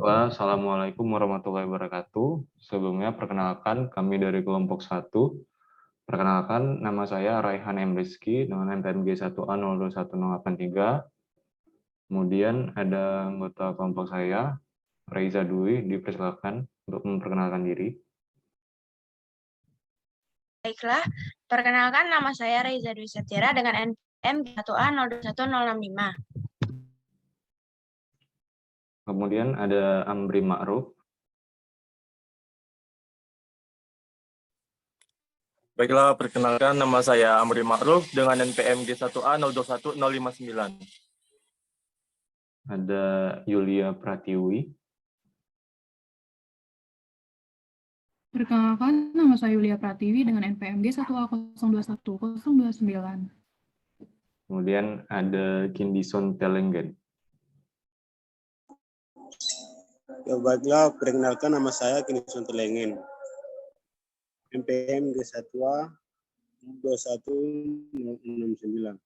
Baiklah, Assalamualaikum warahmatullahi wabarakatuh. Sebelumnya, perkenalkan kami dari kelompok 1. Perkenalkan, nama saya Raihan M. Rizky dengan NPMG 1A021083. Kemudian ada anggota kelompok saya, Reza Dwi, dipersilakan untuk memperkenalkan diri. Baiklah, perkenalkan nama saya Reza Dwi Satira dengan NPM 1A021065. Kemudian ada Amri Ma'ruf. Baiklah, perkenalkan nama saya Amri Ma'ruf dengan NPMG 1A021059. Ada Yulia Pratiwi. Perkenalkan, nama saya Yulia Pratiwi dengan NPMG 1A021029. Kemudian ada Kindison Telenggen. Ya baiklah, perkenalkan nama saya Kindison Telenggen. MPM G1A 21069.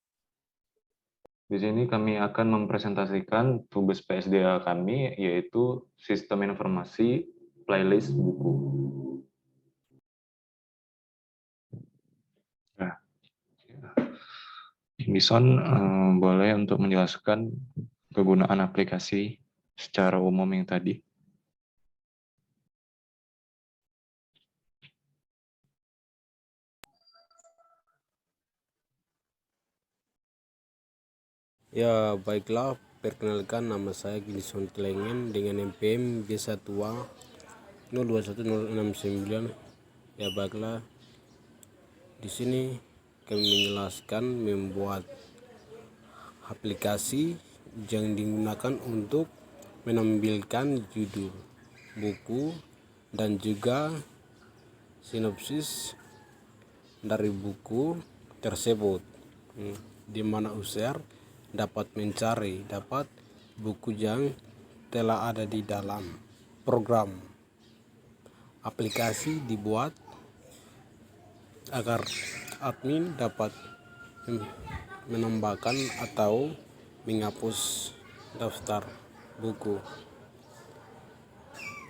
Di sini kami akan mempresentasikan tugas PSDA kami, yaitu Sistem Informasi Playlist Buku. Nah, Bison boleh untuk menjelaskan kegunaan aplikasi secara umum yang tadi. Ya, baiklah, perkenalkan nama saya Kindison Telenggen dengan NPM G1A 021069. Ya, baiklah. Di sini kami menjelaskan membuat aplikasi yang digunakan untuk menampilkan judul buku dan juga sinopsis dari buku tersebut, di mana user dapat mencari buku yang telah ada di dalam program. Aplikasi dibuat agar admin dapat menambahkan atau menghapus daftar buku.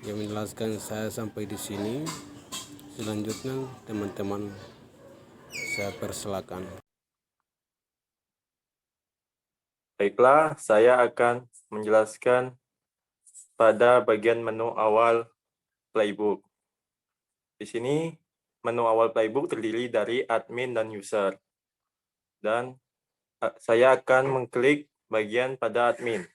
Yang menjelaskan saya sampai di sini. Selanjutnya teman-teman saya persilakan. Baiklah, saya akan menjelaskan pada bagian menu awal playbook. Di sini, menu awal playbook terdiri dari admin dan user. Dan saya akan mengklik bagian pada admin.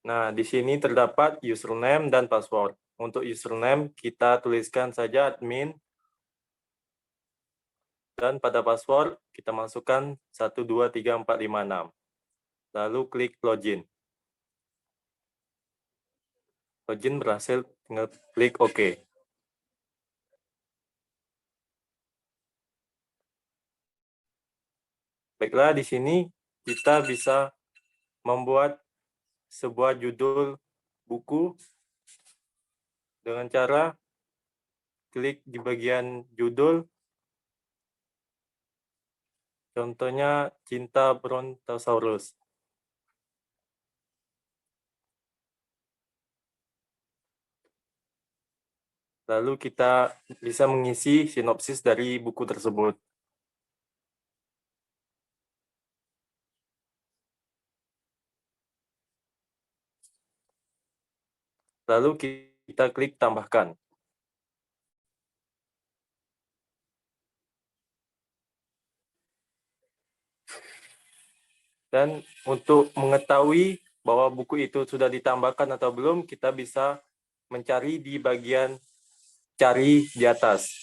Nah, di sini terdapat username dan password. Untuk username, kita tuliskan saja admin. Dan pada password, kita masukkan 123456. Lalu klik login. Login berhasil, tinggal klik OK. Baiklah, di sini kita bisa membuat sebuah judul buku dengan cara klik di bagian judul. Contohnya Cinta Brontosaurus. Lalu kita bisa mengisi sinopsis dari buku tersebut. Lalu kita klik tambahkan. Dan untuk mengetahui bahwa buku itu sudah ditambahkan atau belum, kita bisa mencari di bagian cari di atas.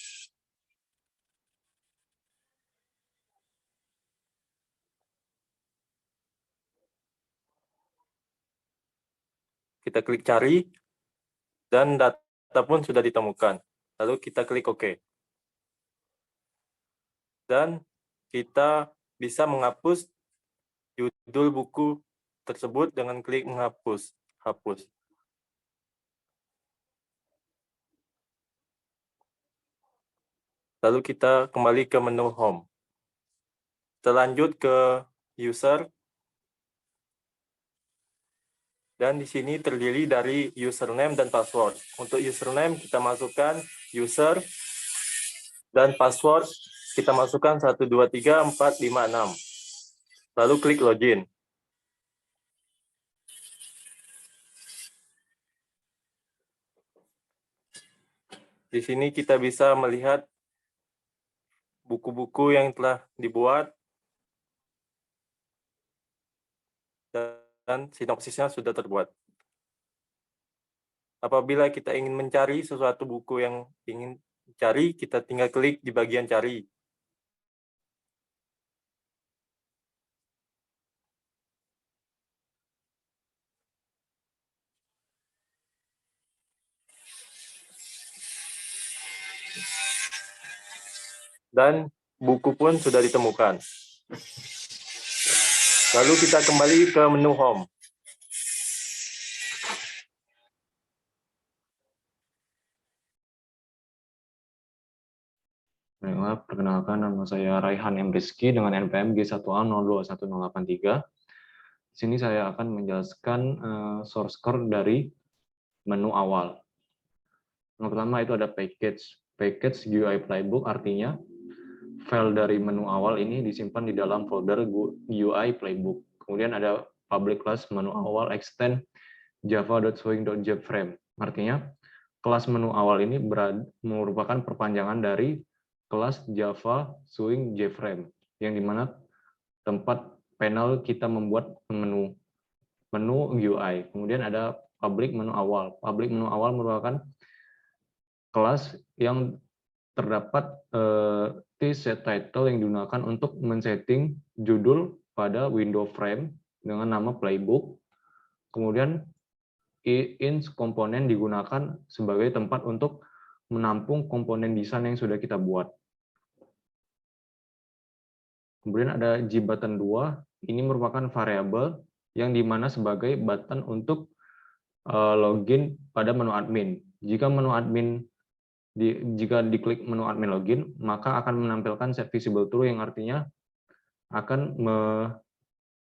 Kita klik cari, dan data pun sudah ditemukan. Lalu kita klik OK. Dan kita bisa menghapus judul buku tersebut dengan klik menghapus. Hapus. Lalu kita kembali ke menu home. Kita lanjut ke user. Dan di sini terdiri dari username dan password. Untuk username kita masukkan user, dan password kita masukkan 123456. Lalu klik login. Di sini kita bisa melihat buku-buku yang telah dibuat dan sinopsisnya sudah terbuat. Apabila kita ingin mencari sesuatu buku yang ingin cari, kita tinggal klik di bagian cari. Dan buku pun sudah ditemukan. Lalu kita kembali ke menu home. Baiklah, perkenalkan nama saya Raihan M. Rizky dengan NPM G1A021083. Di sini saya akan menjelaskan source code dari menu awal. Yang pertama itu ada package GUI playbook, artinya file dari menu awal ini disimpan di dalam folder GUI playbook. Kemudian ada public class menu awal extend java.swing.jframe. Artinya kelas menu awal ini merupakan perpanjangan dari kelas Java Swing JFrame, yang dimana tempat panel kita membuat menu GUI. Kemudian ada public menu awal. Public menu awal merupakan kelas yang terdapat set title yang digunakan untuk men-setting judul pada window frame dengan nama playbook. Kemudian ins komponen digunakan sebagai tempat untuk menampung komponen desain yang sudah kita buat. Kemudian ada gbutton 2, ini merupakan variabel yang dimana sebagai button untuk login pada menu admin. Jika diklik menu admin login, maka akan menampilkan set visible true yang artinya akan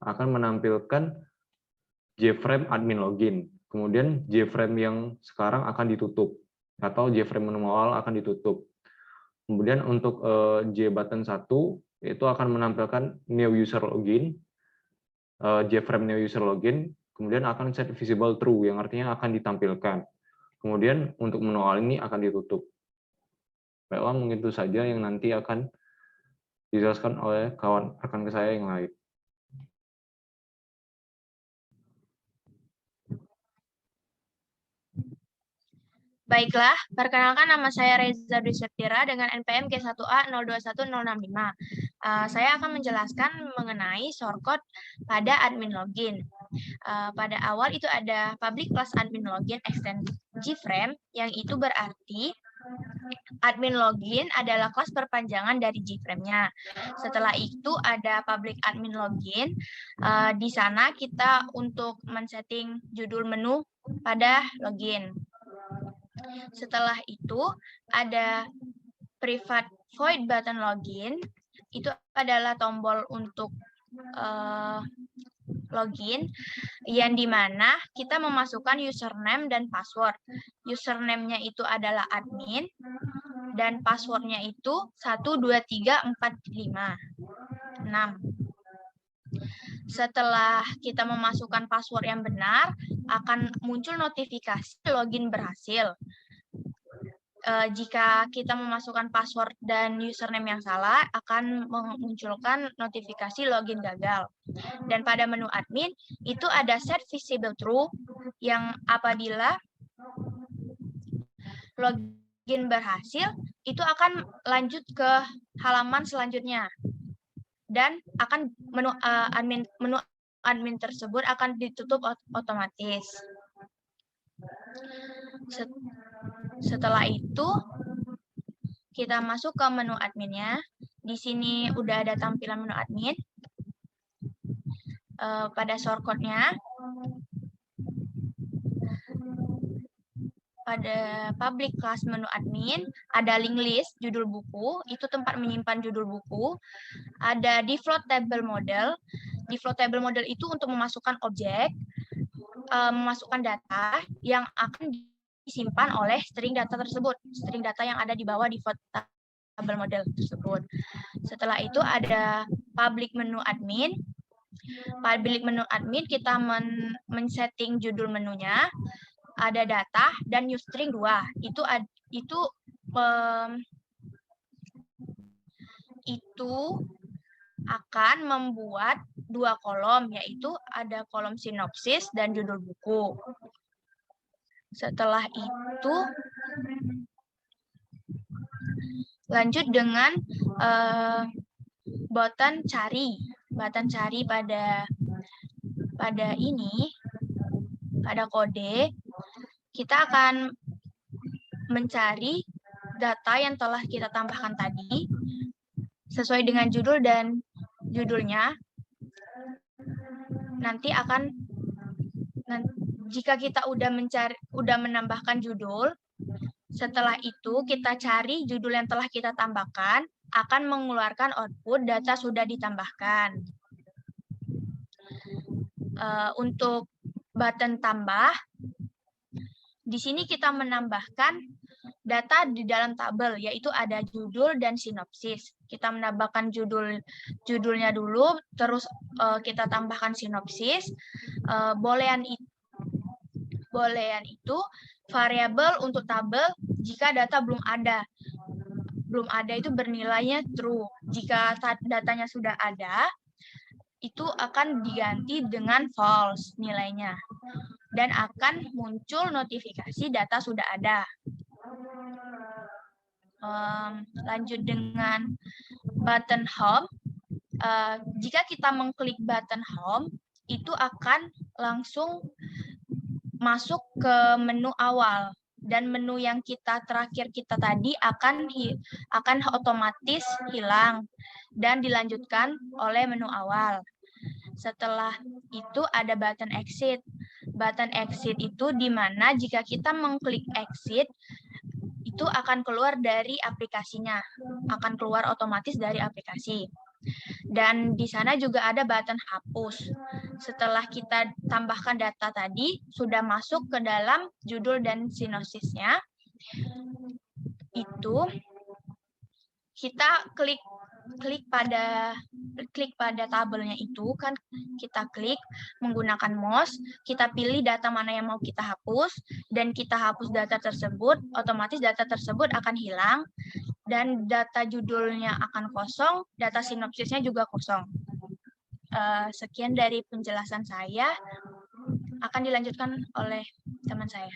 menampilkan JFrame admin login. Kemudian JFrame yang sekarang akan ditutup atau JFrame menu awal akan ditutup. Kemudian untuk gbutton 1 itu akan menampilkan new user login, JFrame new user login, kemudian akan set visible true yang artinya akan ditampilkan. Kemudian untuk menu awal ini akan ditutup. Baiklah, mungkin itu saja yang nanti akan dijelaskan oleh kawan rekan saya yang lain. Baiklah, perkenalkan nama saya Reza Dwi Septira dengan NPM G1A021065. Saya akan menjelaskan mengenai shortcode pada admin login. Pada awal itu ada public class admin login extend JFrame, yang itu berarti admin login adalah kelas perpanjangan dari JFrame-nya. Setelah itu ada public admin login. Di sana kita untuk men-setting judul menu pada login. Setelah itu ada private void button login. Itu adalah tombol untuk login yang dimana kita memasukkan username dan password. Username-nya itu adalah admin dan passwordnya itu 123456. Setelah kita memasukkan password yang benar, akan muncul notifikasi login berhasil. Jika kita memasukkan password dan username yang salah, akan memunculkan notifikasi login gagal. Dan pada menu admin, itu ada set visible true, yang apabila login berhasil, itu akan lanjut ke halaman selanjutnya. Dan akan menu admin tersebut akan ditutup otomatis. Setelah itu kita masuk ke menu adminnya. Di sini udah ada tampilan menu admin. Pada shortcode-nya, pada public class menu admin ada link list judul buku, itu tempat menyimpan judul buku. Ada default table model. Default table model itu untuk memasukkan objek. memasukkan data yang akan disimpan oleh string data tersebut, string data yang ada di bawah default table model tersebut. Setelah itu ada public menu admin. Public menu admin kita men-setting judul menunya, ada data dan use string 2. Itu akan membuat 2 kolom, yaitu ada kolom sinopsis dan judul buku. Setelah itu lanjut dengan button cari. Button cari pada kode, kita akan mencari data yang telah kita tambahkan tadi sesuai dengan judul dan judulnya. Jika kita udah menambahkan judul, setelah itu kita cari judul yang telah kita tambahkan, akan mengeluarkan output data sudah ditambahkan. Untuk button tambah, di sini kita menambahkan data di dalam tabel, yaitu ada judul dan sinopsis. Kita menambahkan judulnya dulu, terus kita tambahkan sinopsis. Boolean itu variabel untuk tabel jika data belum ada. Belum ada itu bernilainya true. Jika datanya sudah ada, itu akan diganti dengan false nilainya. Dan akan muncul notifikasi data sudah ada. Lanjut dengan button home. Jika kita mengklik button home, itu akan langsung masuk ke menu awal, dan menu yang terakhir kita tadi akan otomatis hilang dan dilanjutkan oleh menu awal. Setelah itu ada button exit. Button exit itu di mana jika kita mengklik exit, itu akan keluar dari aplikasinya, akan keluar otomatis dari aplikasi. Dan di sana juga ada button hapus. Setelah kita tambahkan data tadi, sudah masuk ke dalam judul dan sinopsisnya, itu kita klik pada tabelnya itu, kan kita klik menggunakan mouse, kita pilih data mana yang mau kita hapus, dan kita hapus data tersebut, otomatis data tersebut akan hilang, dan data judulnya akan kosong, data sinopsisnya juga kosong. Sekian dari penjelasan saya, akan dilanjutkan oleh teman saya.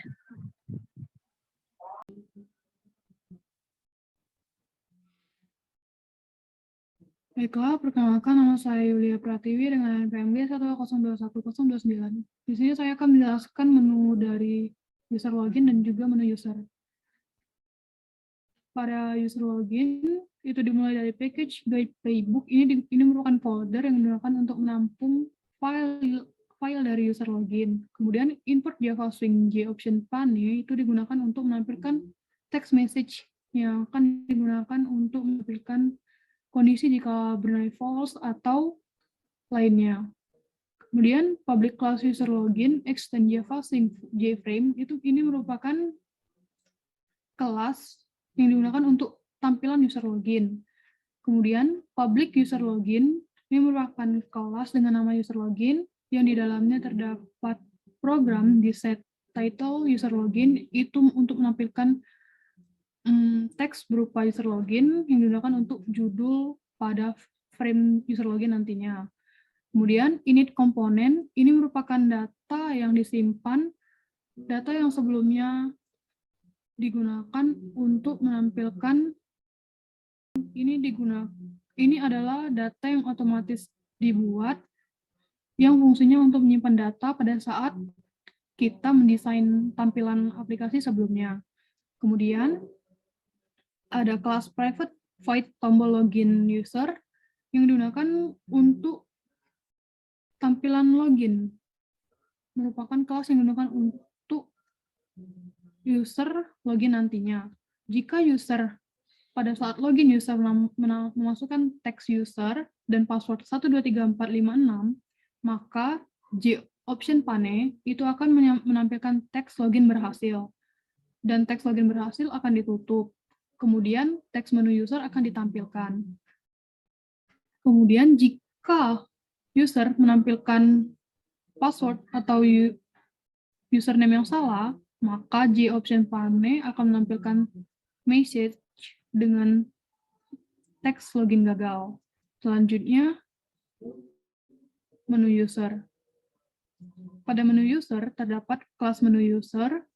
Baiklah, perkenalkan nama saya Yulia Pratiwi dengan NPMG 1021029. Di sini saya akan menjelaskan menu dari user login dan juga menu user. Pada user login, itu dimulai dari package guide playbook. Ini merupakan folder yang digunakan untuk menampung file dari user login. Kemudian import Java Swing J option pane itu digunakan untuk menampilkan text message yang akan digunakan untuk menampilkan kondisi jika bernilai false atau lainnya. Kemudian public class user login extend Java Swing JFrame ini merupakan kelas yang digunakan untuk tampilan user login. Kemudian public user login ini merupakan kelas dengan nama user login yang di dalamnya terdapat program di set title user login itu untuk menampilkan teks berupa user login yang digunakan untuk judul pada frame user login nantinya. Kemudian init komponen ini merupakan data yang disimpan, data yang sebelumnya digunakan untuk menampilkan ini adalah data yang otomatis dibuat yang fungsinya untuk menyimpan data pada saat kita mendesain tampilan aplikasi sebelumnya. Kemudian ada kelas private void tombol login user yang digunakan untuk tampilan login. Merupakan kelas yang digunakan untuk user login nantinya. Jika user pada saat login user memasukkan teks user dan password 123456, maka J option pane itu akan menampilkan teks login berhasil. Dan teks login berhasil akan ditutup. Kemudian teks menu user akan ditampilkan. Kemudian jika user menampilkan password atau username yang salah, maka J option pane akan menampilkan message dengan teks login gagal. Selanjutnya, menu user. Pada menu user terdapat kelas menu user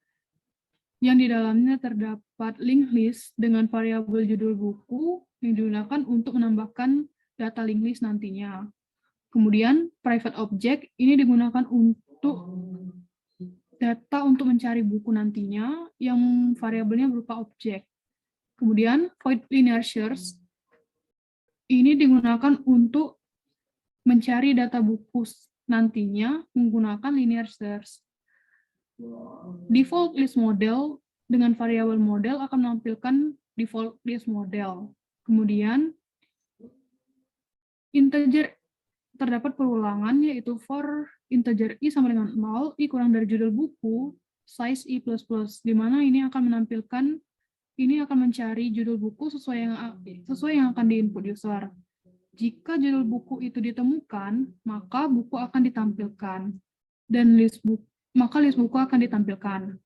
yang di dalamnya terdapat link list dengan variabel judul buku yang digunakan untuk menambahkan data link list nantinya. Kemudian private object ini digunakan untuk data untuk mencari buku nantinya yang variabelnya berupa objek. Kemudian void linear search ini digunakan untuk mencari data buku nantinya menggunakan linear search. Default list model dengan variabel model akan menampilkan default list model. Kemudian integer terdapat perulangan yaitu for integer i sama dengan 0, i kurang dari judul buku, size i++, di mana ini akan mencari judul buku sesuai yang akan diinput user. Jika judul buku itu ditemukan, maka buku akan ditampilkan dan list buku akan ditampilkan.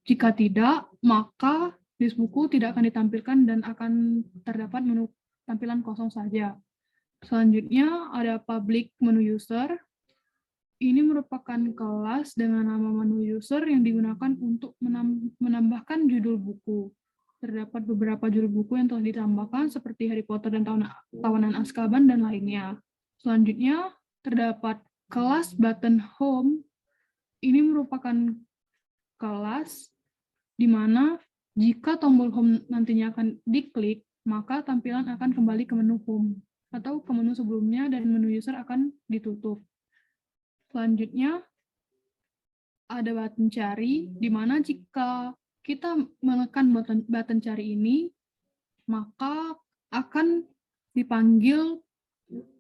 Jika tidak, maka list buku tidak akan ditampilkan dan akan terdapat menu tampilan kosong saja. Selanjutnya ada public menu user. Ini merupakan kelas dengan nama menu user yang digunakan untuk menambahkan judul buku. Terdapat beberapa judul buku yang telah ditambahkan seperti Harry Potter dan Tawanan Azkaban dan lainnya. Selanjutnya terdapat kelas button home. Ini merupakan kelas di mana jika tombol home nantinya akan diklik, maka tampilan akan kembali ke menu home atau ke menu sebelumnya dan menu user akan ditutup. Selanjutnya ada button cari, di mana jika kita menekan button cari ini, maka akan dipanggil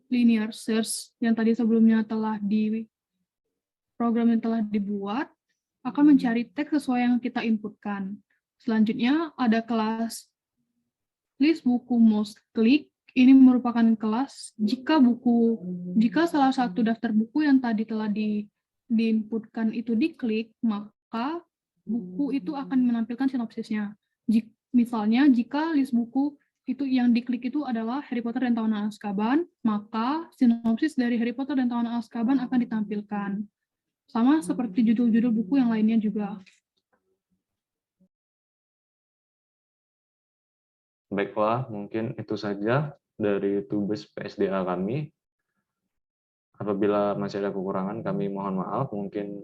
linear search yang tadi sebelumnya program yang telah dibuat, akan mencari teks sesuai yang kita inputkan. Selanjutnya ada kelas list buku most click. Ini merupakan kelas jika salah satu daftar buku yang tadi telah diinputkan itu diklik, maka buku itu akan menampilkan sinopsisnya. Misalnya, jika list buku itu yang diklik itu adalah Harry Potter dan Tawanan Azkaban, maka sinopsis dari Harry Potter dan Tawanan Azkaban akan ditampilkan. Sama seperti judul-judul buku yang lainnya juga. Baiklah, mungkin itu saja dari tugas PSDA kami. Apabila masih ada kekurangan, kami mohon maaf. Mungkin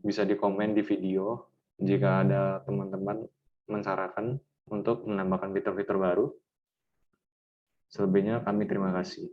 bisa dikomen di video jika ada teman-teman mensarankan untuk menambahkan fitur-fitur baru. Selebihnya kami terima kasih.